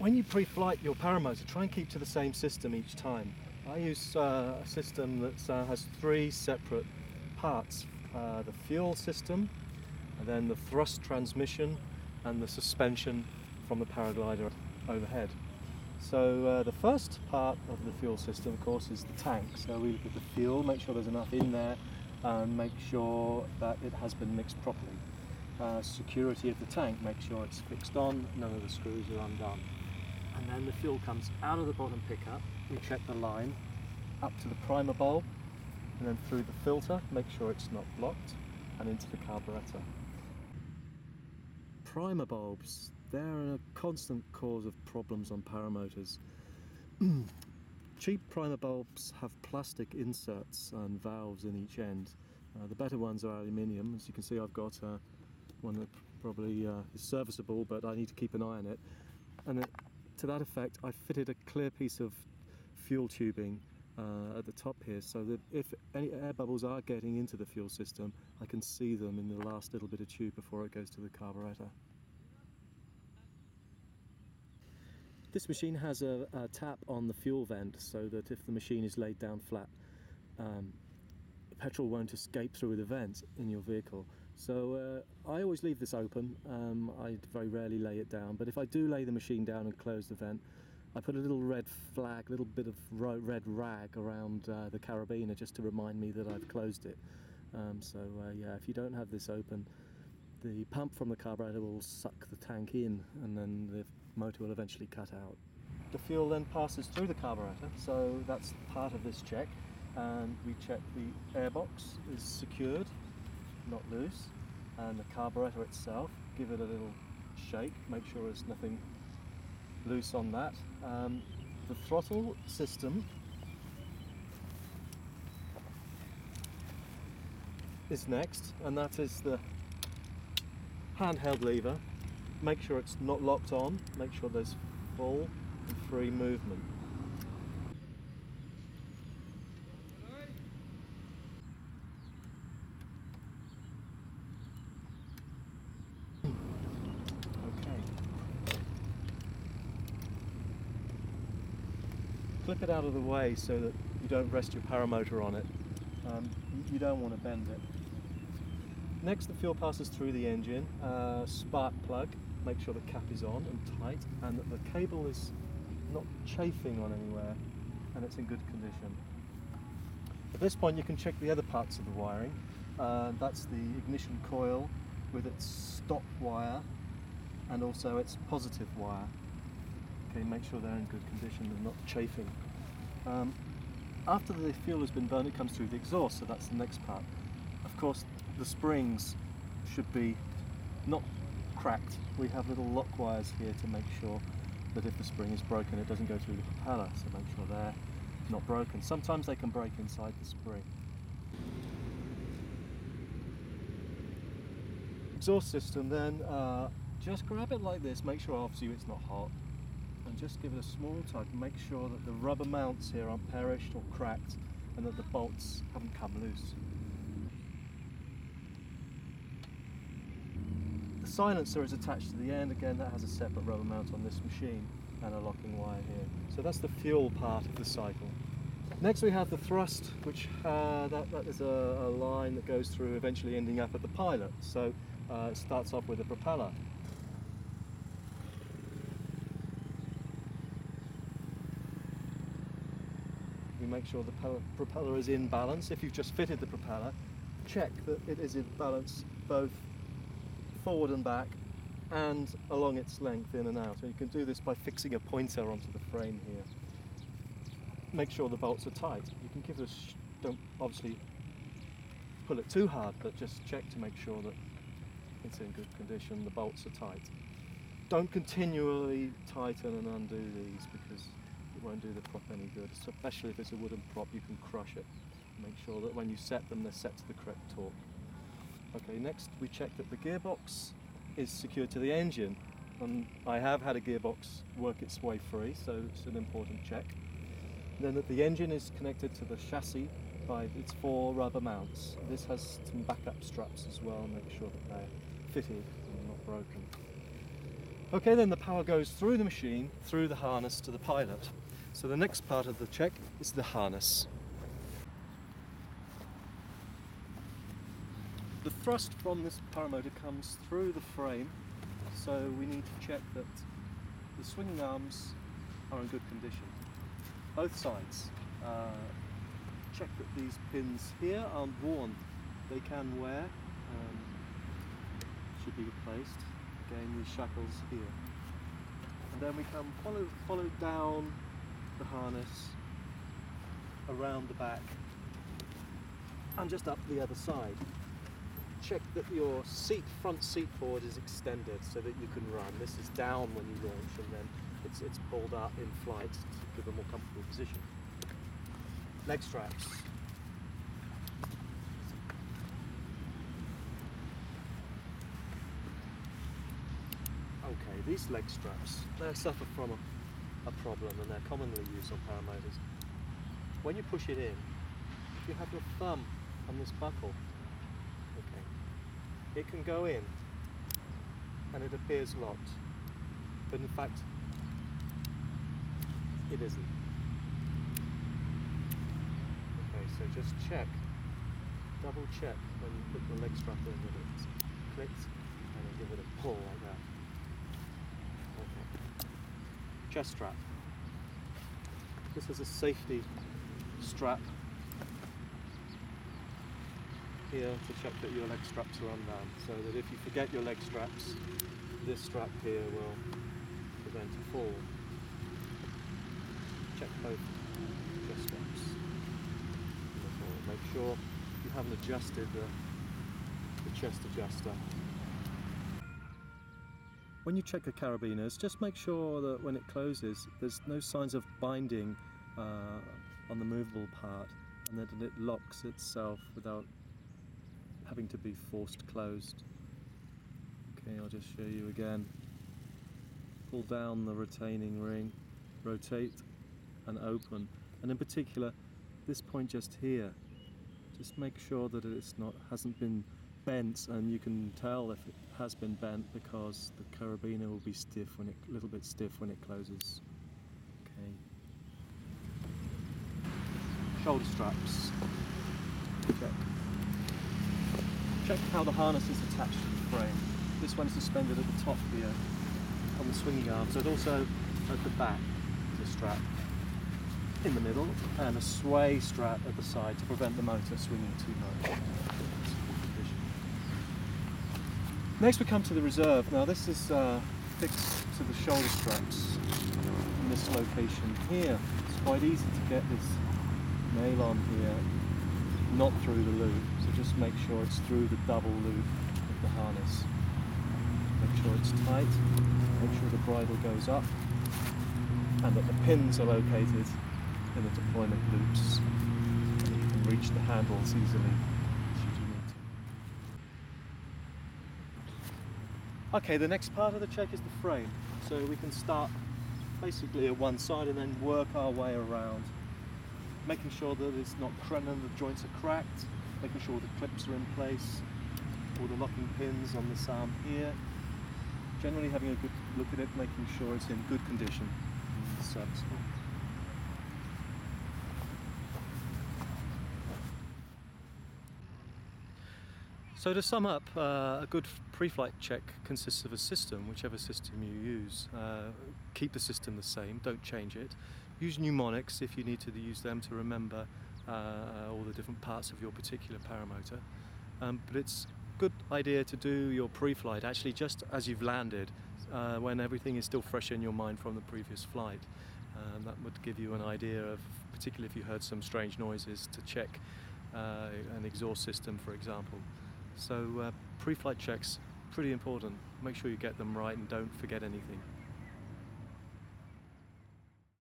When you pre-flight your Paramotor, try and keep to the same system each time. I use a system that has three separate parts. The fuel system, and then the thrust transmission, and the suspension from the paraglider overhead. So the first part of the fuel system, of course, is the tank. So we look at the fuel, make sure there's enough in there, and make sure that it has been mixed properly. Security of the tank, make sure it's fixed on, none of the screws are undone. And then the fuel comes out of the bottom pickup. We check the line up to the primer bulb, and then through the filter, make sure it's not blocked, and into the carburetor. Primer bulbs, they're a constant cause of problems on paramotors. Cheap primer bulbs have plastic inserts and valves in each end. The better ones are aluminium. As you can see, I've got one that probably is serviceable, but I need to keep an eye on it. And to that effect, I fitted a clear piece of fuel tubing at the top here, so that if any air bubbles are getting into the fuel system, I can see them in the last little bit of tube before it goes to the carburetor. This machine has a tap on the fuel vent, so that if the machine is laid down flat, petrol won't escape through the vent in your vehicle. So I always leave this open. I very rarely lay it down, but if I do lay the machine down and close the vent, I put a little red flag, a little bit of red rag around the carabiner just to remind me that I've closed it. Yeah, if you don't have this open, the pump from the carburetor will suck the tank in, and then the motor will eventually cut out. The fuel then passes through the carburetor, so that's part of this check. And we check the airbox is secured, not loose, and the carburetor itself, give it a little shake, make sure there's nothing loose on that. The throttle system is next, and that is the handheld lever. Make sure it's not locked on, make sure there's full and free movement. Clip it out of the way so that you don't rest your paramotor on it. You don't want to bend it. Next, the fuel passes through the engine. Spark plug, make sure the cap is on and tight, and that the cable is not chafing on anywhere, and it's in good condition. At this point you can check the other parts of the wiring. That's the ignition coil with its stop wire and also its positive wire. Okay, make sure they're in good condition and not chafing. After the fuel has been burned, it comes through the exhaust, so that's the next part. Of course, the springs should be not cracked. We have little lock wires here to make sure that if the spring is broken, it doesn't go through the propeller, so make sure they're not broken. Sometimes they can break inside the spring. Exhaust system then, just grab it like this, make sure obviously it's not hot, and just give it a small tug. Make sure that the rubber mounts here aren't perished or cracked, and that the bolts haven't come loose. The silencer is attached to the end. Again, that has a separate rubber mount on this machine and a locking wire here. So that's the fuel part of the cycle. Next we have the thrust, which that is a line that goes through, eventually ending up at the pilot. So it starts off with a propeller. We make sure the propeller is in balance. If you've just fitted the propeller, check that it is in balance both forward and back and along its length in and out. And you can do this by fixing a pointer onto the frame here. Make sure the bolts are tight. You can give this, don't obviously pull it too hard, but just check to make sure that it's in good condition, the bolts are tight. Don't continually tighten and undo these because it won't do the prop any good, especially if it's a wooden prop. You can crush it. Make sure that when you set them, they're set to the correct torque. Okay, next we check that the gearbox is secured to the engine, and I have had a gearbox work its way free, so it's an important check. Then that the engine is connected to the chassis by its 4 rubber mounts. This has some backup straps as well, make sure that they're fitted and not broken. Okay, then the power goes through the machine, through the harness to the pilot. So the next part of the check is the harness. The thrust from this paramotor comes through the frame, so we need to check that the swinging arms are in good condition. Both sides. Check that these pins here aren't worn. They can wear, should be replaced. Again, these shackles here. And then we can follow down the harness, around the back, and just up the other side. Check that your front seat board is extended so that you can run. This is down when you launch, and then it's pulled up in flight to give a more comfortable position. Leg straps. Okay, these leg straps, they suffer from a problem, and they're commonly used on paramotors. When you push it in, if you have your thumb on this buckle, okay, it can go in and it appears locked, but in fact it isn't. Okay, so just check, double check when you put the leg strap in that it's clicked, and then give it a pull like that. Okay. Chest strap. This is a safety strap here to check that your leg straps are undone, so that if you forget your leg straps, this strap here will prevent a fall. Check both chest straps. Make sure you haven't adjusted the chest adjuster. When you check the carabiners, just make sure that when it closes, there's no signs of binding on the movable part, and that it locks itself without having to be forced closed. Okay, I'll just show you again. Pull down the retaining ring, rotate and open, and in particular this point just here. Just make sure that hasn't been bent, and you can tell if it has been bent because the carabiner will be stiff a little bit stiff when it closes. Okay. Shoulder straps. Check how the harness is attached to the frame. This one is suspended at the top here on the swinging arms, and also at the back is a strap in the middle and a sway strap at the side to prevent the motor swinging too much. Next we come to the reserve. Now this is fixed to the shoulder straps in this location here. It's quite easy to get this nail on here, not through the loop, so just make sure it's through the double loop of the harness. Make sure it's tight, make sure the bridle goes up, and that the pins are located in the deployment loops, and you can reach the handles easily should you need to. Okay, the next part of the check is the frame. So we can start basically at one side and then work our way around, making sure that it's not none of the joints are cracked, making sure the clips are in place, all the locking pins on this arm here. Generally having a good look at it, making sure it's in good condition and serviceable. So to sum up, a good pre-flight check consists of a system, whichever system you use. Keep the system the same, don't change it. Use mnemonics if you need to use them to remember all the different parts of your particular paramotor. But it's a good idea to do your pre-flight actually just as you've landed, when everything is still fresh in your mind from the previous flight. That would give you an idea of, particularly if you heard some strange noises, to check an exhaust system, for example. So pre-flight checks, pretty important. Make sure you get them right and don't forget anything.